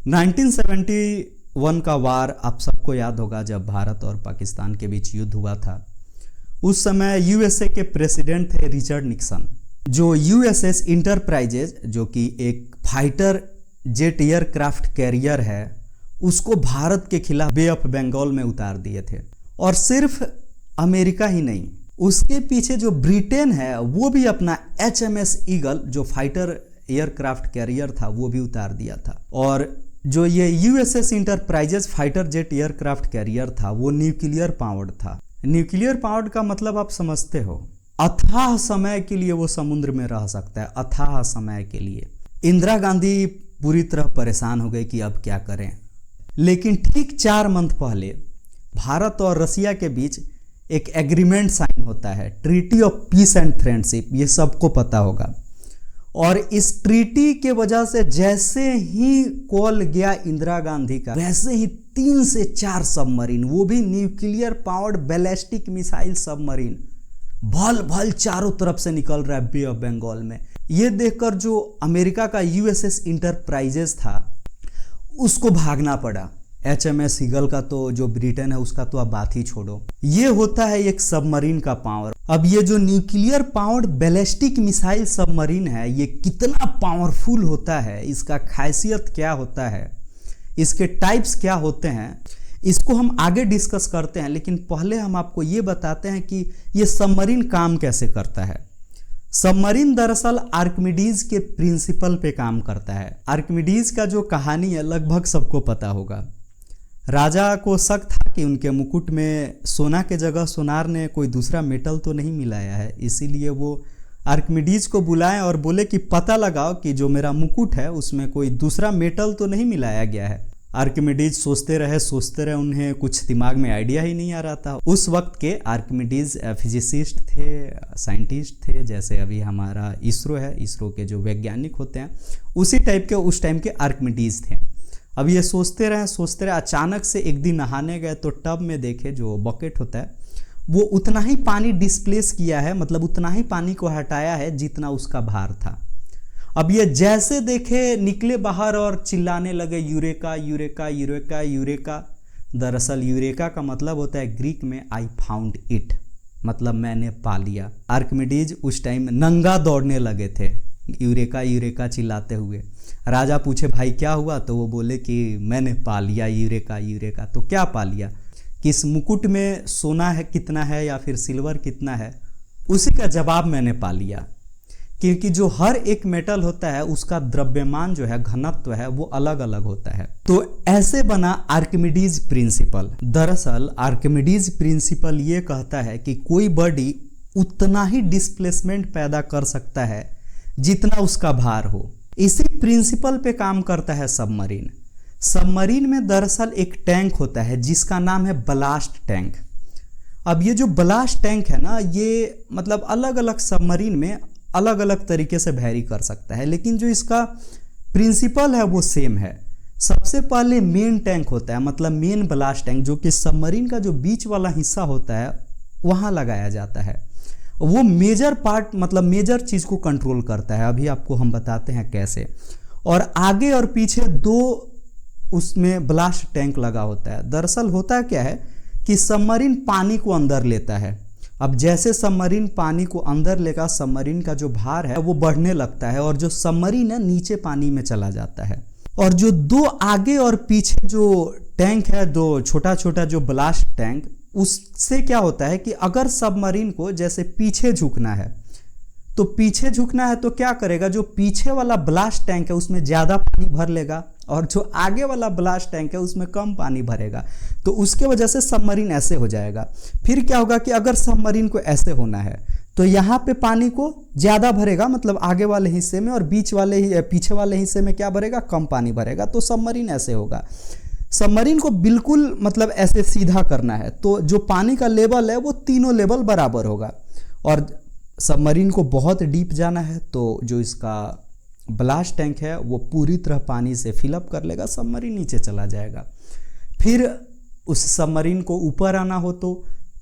1971 का वार आप सबको याद होगा, जब भारत और पाकिस्तान के बीच युद्ध हुआ था। उस समय यूएसए के प्रेसिडेंट थे रिचर्ड निक्सन। जो यूएसएस इंटरप्राइजेज, जो कि एक फाइटर जेट एयरक्राफ्ट कैरियर है, उसको भारत के खिलाफ बे ऑफ बंगाल में उतार दिए थे। और सिर्फ अमेरिका ही नहीं, उसके पीछे जो ब्रिटेन है वो भी अपना HMS ईगल जो फाइटर एयरक्राफ्ट कैरियर था वो भी उतार दिया था। और जो ये USS enterprises fighter jet aircraft carrier था वो न्यूक्लियर पावर्ड था। न्यूक्लियर पावर्ड का मतलब आप समझते हो, अथाह समय के लिए वो समुद्र में रह सकता है, अथाह समय के लिए। इंदिरा गांधी पूरी तरह परेशान हो गई कि अब क्या करें। लेकिन ठीक 4 मंथ पहले भारत और रसिया के बीच एक एग्रीमेंट साइन होता है, treaty of peace and friendship, ये सबको पता होगा। और इस ट्रीटी के वजह से जैसे ही कॉल गया इंदिरा गांधी का, वैसे ही 3 से 4 सबमरीन, वो भी nuclear powered ballistic missile submarine, भल भल चारों तरफ से निकल रहा है बे ऑफ बंगाल में। ये देखकर जो अमेरिका का यूएसएस इंटरप्राइजेज था उसको भागना पड़ा। HMS ईगल का तो, जो ब्रिटेन है उसका तो अब बात ही छोड़ो। ये होता है एक सबमरीन का पावर। अब ये जो nuclear powered ballistic missile submarine है, ये कितना पावरफुल होता है, इसका खासियत क्या होता है, इसके टाइप्स क्या होते हैं, इसको हम आगे डिस्कस करते हैं। लेकिन पहले हम आपको ये बताते हैं कि ये सबमरीन काम कैसे करता है। सबमरीन दरअसल आर्किमिडीज के प्रिंसिपल पे काम करता है। आर्किमिडीज का जो कहानी है लगभग सबको पता होगा। राजा को शक था कि उनके मुकुट में सोना के जगह सोनार ने कोई दूसरा मेटल तो नहीं मिलाया है, इसीलिए वो आर्किमिडीज को बुलाएं और बोले कि पता लगाओ कि जो मेरा मुकुट है उसमें कोई दूसरा मेटल तो नहीं मिलाया गया है। आर्किमिडीज सोचते रहे, उन्हें कुछ दिमाग में आइडिया ही नहीं आ रहा था। उस वक्त के आर्किमिडीज फिजिसिस्ट थे, साइंटिस्ट थे, जैसे अभी हमारा इसरो है, इसरो के जो वैज्ञानिक होते हैं उसी टाइप के उस टाइम के आर्किमिडीज थे। अब ये सोचते रहे, अचानक से एक दिन नहाने गए तो टब में देखे, जो बकेट होता है वो उतना ही पानी डिस्प्लेस किया है, मतलब उतना ही पानी को हटाया है जितना उसका भार था। अब ये जैसे देखे निकले बाहर और चिल्लाने लगे यूरेका यूरेका यूरेका यूरेका। दरअसल यूरेका का मतलब होता है ग्रीक में आई फाउंड इट, मतलब मैंने पा लिया। आर्किमिडीज उस टाइम नंगा दौड़ने लगे थे यूरेका यूरेका चिल्लाते हुए। राजा पूछे भाई क्या हुआ, तो वो बोले कि मैंने पा लिया यूरेका यूरेका। तो क्या पा लिया, कि इस मुकुट में सोना है कितना है या फिर सिल्वर कितना है, उसी का जवाब मैंने पा लिया। क्योंकि जो हर एक मेटल होता है उसका द्रव्यमान जो है, घनत्व है, वो अलग अलग होता है। तो ऐसे बना आर्किमिडीज प्रिंसिपल। दरअसल आर्किमिडीज प्रिंसिपल ये कहता है कि कोई बॉडी उतना ही डिस्प्लेसमेंट पैदा कर सकता है जितना उसका भार हो। इसी प्रिंसिपल पे काम करता है सबमरीन। सबमरीन में दरअसल एक टैंक होता है जिसका नाम है ब्लास्ट टैंक। अब ये जो ब्लास्ट टैंक है ना, ये मतलब अलग अलग सबमरीन में अलग अलग तरीके से वैरी कर सकता है, लेकिन जो इसका प्रिंसिपल है वो सेम है। सबसे पहले मेन टैंक होता है, मतलब मेन ब्लास्ट टैंक, जो कि सबमरीन का जो बीच वाला हिस्सा होता है वहाँ लगाया जाता है। वो मेजर पार्ट, मतलब मेजर चीज़ को कंट्रोल करता है। अभी आपको हम बताते हैं कैसे। और आगे और पीछे 2 उसमें ब्लास्ट टैंक लगा होता है। दरअसल होता क्या है कि सबमरीन पानी को अंदर लेता है। अब जैसे सबमरीन पानी को अंदर लेगा, सबमरीन का जो भार है वो बढ़ने लगता है और जो सबमरीन है नीचे पानी में चला जाता है। और जो 2 आगे और पीछे जो टैंक है, 2 छोटा छोटा जो ब्लास्ट टैंक, उससे क्या होता है कि अगर सबमरीन को जैसे पीछे झुकना है तो पीछे झुकना है तो क्या करेगा, जो पीछे वाला ब्लास्ट टैंक है उसमें ज़्यादा पानी भर लेगा और जो आगे वाला ब्लास्ट टैंक है उसमें कम पानी भरेगा। तो उसके वजह से सबमरीन ऐसे हो जाएगा। फिर क्या होगा कि अगर सबमरीन को ऐसे होना है तो यहाँ पे पानी को ज़्यादा भरेगा, मतलब आगे वाले हिस्से में, और पीछे वाले हिस्से में क्या भरेगा, कम पानी भरेगा। तो सबमरीन ऐसे होगा। सबमरीन को बिल्कुल मतलब ऐसे सीधा करना है तो जो पानी का लेवल है वो तीनों लेवल बराबर होगा। और सबमरीन को बहुत डीप जाना है तो जो इसका ब्लास्ट टैंक है वो पूरी तरह पानी से फिलअप कर लेगा, सबमरीन नीचे चला जाएगा। फिर उस सबमरीन को ऊपर आना हो तो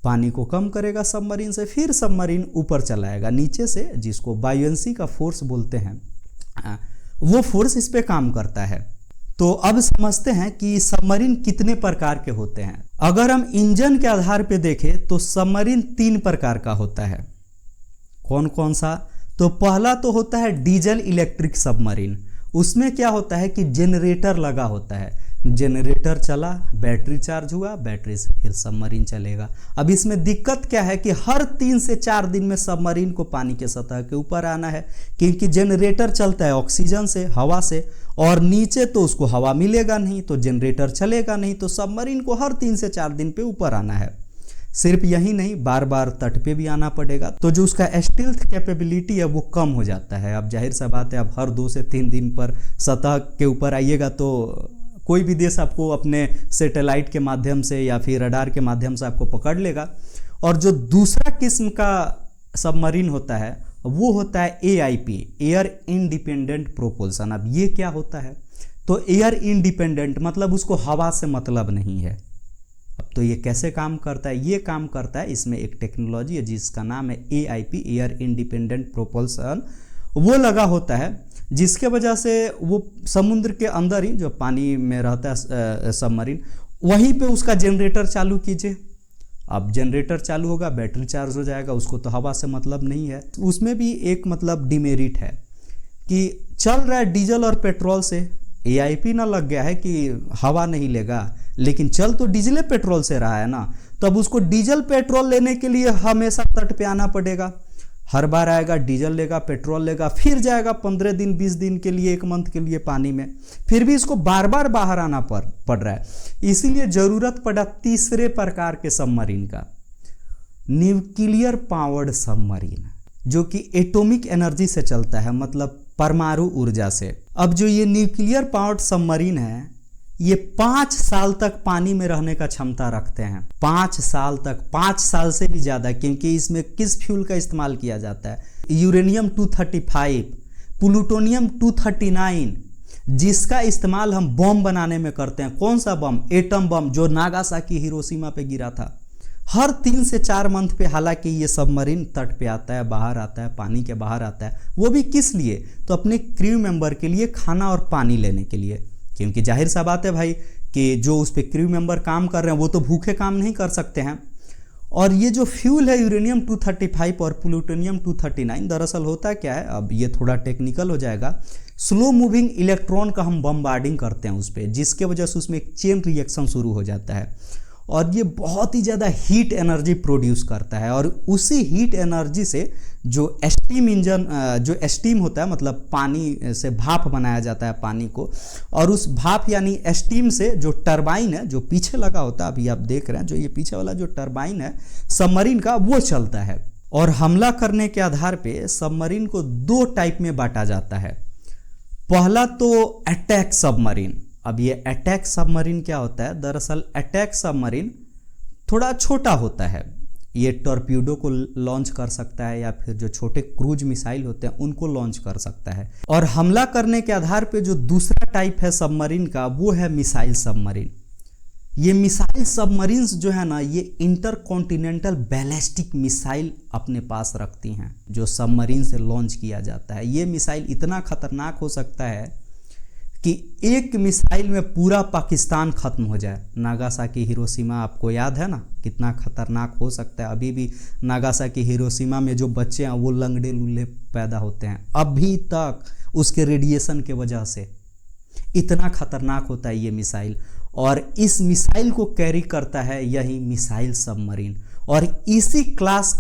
पानी को कम करेगा सबमरीन से, फिर सबमरीन ऊपर चलाएगा नीचे से, जिसको बायोएंसी का फोर्स बोलते हैं, वो फोर्स इस पे काम करता है। तो अब समझते हैं कि सबमरीन कितने प्रकार के होते हैं। अगर हम इंजन के आधार पे देखें तो सबमरीन 3 प्रकार का होता है। कौन कौन सा? तो पहला तो होता है डीजल इलेक्ट्रिक सबमरीन। उसमें क्या होता है कि जनरेटर लगा होता है, जनरेटर चला, बैटरी चार्ज हुआ, बैटरी से फिर सबमरीन चलेगा। अब इसमें दिक्कत क्या है कि हर 3 से 4 दिन में सबमरीन को पानी के सतह के ऊपर आना है, क्योंकि जनरेटर चलता है ऑक्सीजन से, हवा से, और नीचे तो उसको हवा मिलेगा नहीं तो जनरेटर चलेगा नहीं, तो सबमरीन को हर 3 से 4 दिन पे ऊपर आना है। सिर्फ यही नहीं, बार बार तट पे भी आना पड़ेगा, तो जो उसका स्टील्थ कैपेबिलिटी है वो कम हो जाता है। अब जाहिर सा बात है, अब हर 2 से 3 दिन पर सतह के ऊपर आइएगा तो कोई भी देश आपको अपने सैटेलाइट के माध्यम से या फिर रडार के माध्यम से आपको पकड़ लेगा। और जो दूसरा किस्म का सबमरीन होता है वो होता है AIP, एयर इंडिपेंडेंट प्रोपल्सन। अब ये क्या होता है? तो एयर इंडिपेंडेंट मतलब उसको हवा से मतलब नहीं है। अब तो ये कैसे काम करता है? ये काम करता है, इसमें एक टेक्नोलॉजी है जिसका नाम है AIP, एयर इंडिपेंडेंट प्रोपल्सन। वो लगा होता है जिसके वजह से वो समुद्र के अंदर ही जो पानी में रहता है सबमरीन, वहीं पे उसका जनरेटर चालू कीजिए। अब जनरेटर चालू होगा, बैटरी चार्ज हो जाएगा, उसको तो हवा से मतलब नहीं है। उसमें भी एक मतलब डिमेरिट है कि चल रहा है डीजल और पेट्रोल से, AIP ना लग गया है कि हवा नहीं लेगा, लेकिन चल तो डीजल पेट्रोल से रहा है ना, तो अब उसको डीजल पेट्रोल लेने के लिए हमेशा तट पे आना पड़ेगा। हर बार आएगा, डीजल लेगा, पेट्रोल लेगा, फिर जाएगा 15 दिन 20 दिन के लिए, 1 मंथ के लिए पानी में, फिर भी इसको बार बार बाहर आना पड़ रहा है। इसीलिए जरूरत पड़ा तीसरे प्रकार के सबमरीन का, न्यूक्लियर पावर्ड सबमरीन, जो कि एटॉमिक एनर्जी से चलता है, मतलब परमाणु ऊर्जा से। अब जो ये न्यूक्लियर पावर्ड सबमरीन है, ये 5 साल तक पानी में रहने का क्षमता रखते हैं। 5 साल तक, 5 साल से भी ज़्यादा, क्योंकि इसमें किस फ्यूल का इस्तेमाल किया जाता है? यूरेनियम 235, प्लूटोनियम 239, जिसका इस्तेमाल हम बम बनाने में करते हैं। कौन सा बम? एटम बम, जो नागासाकी हिरोशिमा पे गिरा था। हर 3 से 4 मंथ पे हालांकि ये सबमरीन तट पे आता है, बाहर आता है, पानी के बाहर आता है। वो भी किस लिए? तो अपने क्रू मेंबर के लिए खाना और पानी लेने के लिए, क्योंकि जाहिर सा बात है भाई कि जो उस पर क्रू मेंबर काम कर रहे हैं वो तो भूखे काम नहीं कर सकते हैं। और ये जो फ्यूल है यूरेनियम 235 और प्लूटोनियम 239, दरअसल होता क्या है, अब ये थोड़ा टेक्निकल हो जाएगा, स्लो मूविंग इलेक्ट्रॉन का हम बम्बार्डिंग करते हैं उस पर, जिसके वजह से उसमें एक चेन रिएक्शन शुरू हो जाता है और ये बहुत ही ज़्यादा हीट एनर्जी प्रोड्यूस करता है। और उसी हीट एनर्जी से जो स्टीम इंजन, जो स्टीम होता है, मतलब पानी से भाप बनाया जाता है पानी को, और उस भाप यानी स्टीम से जो टरबाइन है जो पीछे लगा होता है, अभी आप देख रहे हैं जो ये पीछे वाला जो टरबाइन है सबमरीन का, वो चलता है। और हमला करने के आधार पे सबमरीन को 2 टाइप में बांटा जाता है। पहला तो अटैक सबमरीन। अब ये अटैक सबमरीन क्या होता है? दरअसल अटैक सबमरीन थोड़ा छोटा होता है, ये टॉर्पीडो को लॉन्च कर सकता है या फिर जो छोटे क्रूज मिसाइल होते हैं उनको लॉन्च कर सकता है। और हमला करने के आधार पे जो दूसरा टाइप है सबमरीन का, वो है मिसाइल सबमरीन। ये मिसाइल सबमरीन्स जो है ना, ये इंटरकॉन्टिनेंटल बैलिस्टिक मिसाइल अपने पास रखती हैं, जो सबमरीन से लॉन्च किया जाता है। ये मिसाइल इतना खतरनाक हो सकता है कि एक मिसाइल में पूरा पाकिस्तान खत्म हो जाए। नागासाकी हिरोशिमा आपको याद है ना, कितना खतरनाक हो सकता है। अभी भी नागासाकी हिरोशिमा में जो बच्चे हैं वो लंगड़े लूल्हे पैदा होते हैं अभी तक, उसके रेडिएशन के वजह से। इतना खतरनाक होता है ये मिसाइल, और इस मिसाइल को कैरी करता है यही मिसाइल सबमरीन। और इसी क्लास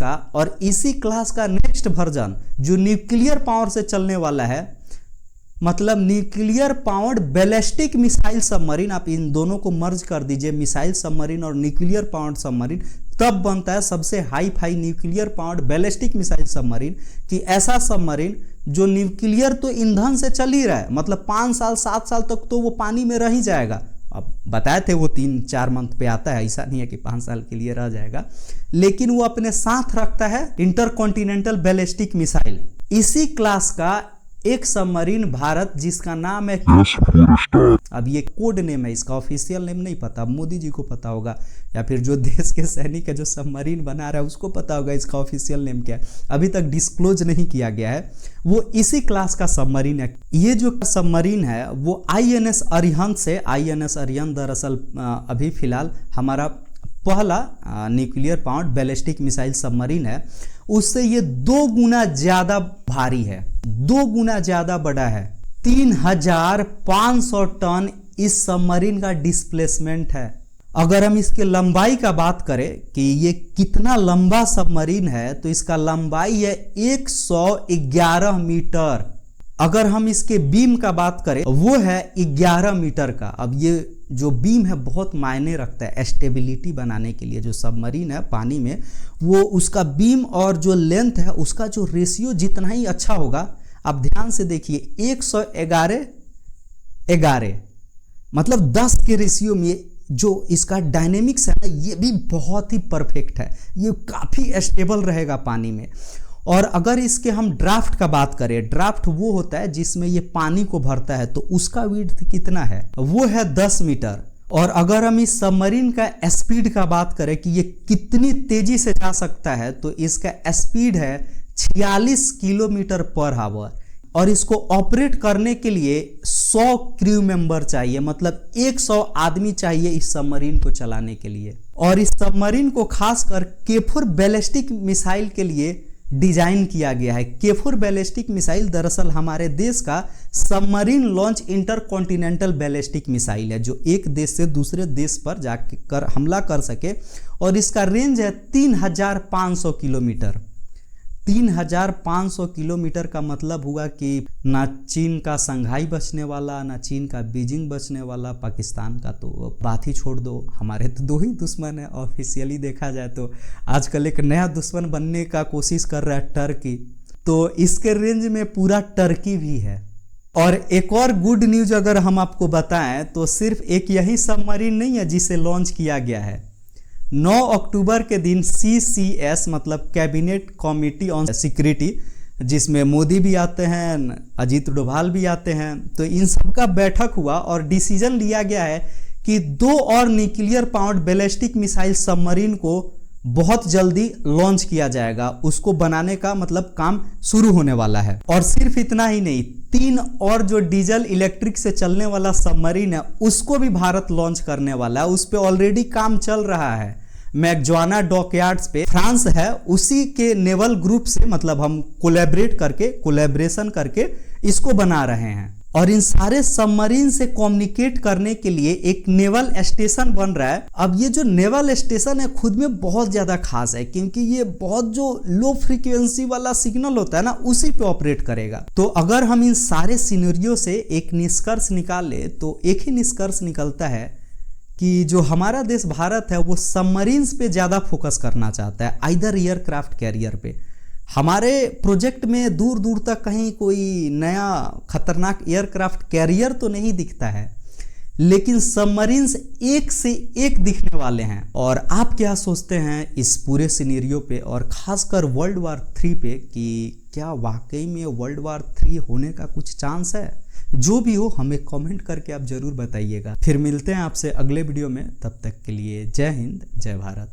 का नेक्स्ट वर्जन जो न्यूक्लियर पावर से चलने वाला है, मतलब nuclear powered ballistic missile submarine, आप इन दोनों को मर्ज कर दीजिए, मिसाइल सबमरीन और न्यूक्लियर पावर्ड सबमरीन, तब बनता है सबसे hi fi nuclear powered ballistic missile submarine. कि ऐसा सबमरीन जो न्यूक्लियर तो ईंधन से चल ही रहा है, मतलब 5 साल 7 साल तक तो वो पानी में रह ही जाएगा। अब बताए थे वो 3-4 मंथ पे आता है, ऐसा नहीं है कि 5 साल के लिए रह जाएगा, लेकिन वो अपने साथ रखता है इंटरकॉन्टिनेंटल बैलिस्टिक मिसाइल। इसी क्लास का एक सबमरीन भारत जिसका नाम है अब ये कोड नेम है, इसका ऑफिशियल नेम नहीं पता, मोदी जी को पता होगा या फिर जो देश के सैनिक है जो सबमरीन बना रहा है उसको पता होगा इसका ऑफिशियल नेम क्या है, अभी तक डिस्क्लोज नहीं किया गया है। वो इसी क्लास का सबमरीन है। ये जो सबमरीन है वो INS अरिहंत से, INS अरिहंत दरअसल अभी फिलहाल हमारा पहला nuclear powered ballistic missile submarine है, उससे ये 2 गुना ज्यादा भारी है, 2 गुना ज्यादा बड़ा है। 3500 टन इस सबमरीन का डिस्प्लेसमेंट है। अगर हम इसके लंबाई का बात करें कि ये कितना लंबा सबमरीन है, तो इसका लंबाई है 111 मीटर। अगर हम इसके बीम का बात करें वो है 11 मीटर का। अब ये जो बीम है बहुत मायने रखता है स्टेबिलिटी बनाने के लिए। जो सबमरीन है पानी में, वो उसका बीम और जो लेंथ है उसका जो रेशियो जितना ही अच्छा होगा, आप ध्यान से देखिए 111 मतलब 10 के रेशियो में जो इसका डायनेमिक्स है ये भी बहुत ही परफेक्ट है, ये काफ़ी स्टेबल रहेगा पानी में। और अगर इसके हम ड्राफ्ट का बात करें, ड्राफ्ट वो होता है जिसमें ये पानी को भरता है, तो उसका विड्थ कितना है, वो है 10 मीटर। और अगर हम इस सबमरीन का स्पीड का बात करें कि ये कितनी तेजी से जा सकता है, तो इसका स्पीड है 46 किलोमीटर पर आवर। और इसको ऑपरेट करने के लिए 100 क्रू मेंबर चाहिए, मतलब 100 आदमी चाहिए इस सबमरीन को चलाने के लिए। और इस सबमरीन को खासकर केफोर बैलिस्टिक मिसाइल के लिए डिजाइन किया गया है। केफोर बैलिस्टिक मिसाइल दरअसल हमारे देश का submarine launch intercontinental ballistic missile है, जो एक देश से दूसरे देश पर जाकर हमला कर सके। और इसका रेंज है 3500 किलोमीटर। 3500 किलोमीटर का मतलब हुआ कि ना चीन का संघाई बचने वाला, ना चीन का बीजिंग बचने वाला, पाकिस्तान का तो बात ही छोड़ दो। हमारे तो 2 ही दुश्मन है ऑफिशियली देखा जाए तो। आजकल एक नया दुश्मन बनने का कोशिश कर रहा है टर्की, तो इसके रेंज में पूरा टर्की भी है। और एक और गुड न्यूज अगर हम आपको बताएं तो सिर्फ एक यही सबमरीन नहीं है जिसे लॉन्च किया गया है। 9 अक्टूबर के दिन CCS मतलब कैबिनेट कमेटी ऑन सिक्योरिटी, जिसमें मोदी भी आते हैं, अजीत डोभाल भी आते हैं, तो इन सब का बैठक हुआ और डिसीजन लिया गया है कि 2 और nuclear powered ballistic missile submarine को बहुत जल्दी लॉन्च किया जाएगा। उसको बनाने का मतलब काम शुरू होने वाला है। और सिर्फ इतना ही नहीं, 3 और जो डीजल इलेक्ट्रिक से चलने वाला सबमरीन है उसको भी भारत लॉन्च करने वाला है। उस पे ऑलरेडी काम चल रहा है मैग्वाना डॉकयार्ड्स पे। फ्रांस है उसी के नेवल ग्रुप से, मतलब हम कोलैबोरेशन करके इसको बना रहे हैं। और इन सारे सबमरीन से कम्युनिकेट करने के लिए एक नेवल स्टेशन बन रहा है। अब ये जो नेवल स्टेशन है खुद में बहुत ज्यादा खास है, क्योंकि ये बहुत जो लो फ्रीक्वेंसी वाला सिग्नल होता है ना, उसी पे ऑपरेट करेगा। तो अगर हम इन सारे सिनेरियो से एक निष्कर्ष निकाले तो एक ही निष्कर्ष निकलता है कि जो हमारा देश भारत है वो सबमरीन्स पे ज्यादा फोकस करना चाहता है, आइदर एयरक्राफ्ट कैरियर पे। हमारे प्रोजेक्ट में दूर दूर तक कहीं कोई नया खतरनाक एयरक्राफ्ट कैरियर तो नहीं दिखता है, लेकिन सबमरीन्स एक से एक दिखने वाले हैं। और आप क्या सोचते हैं इस पूरे सिनेरियो पे, और खासकर वर्ल्ड वार 3 पे, कि क्या वाकई में वर्ल्ड वार 3 होने का कुछ चांस है? जो भी हो हमें कमेंट करके आप जरूर बताइएगा। फिर मिलते हैं आपसे अगले वीडियो में, तब तक के लिए जय हिंद, जय भारत।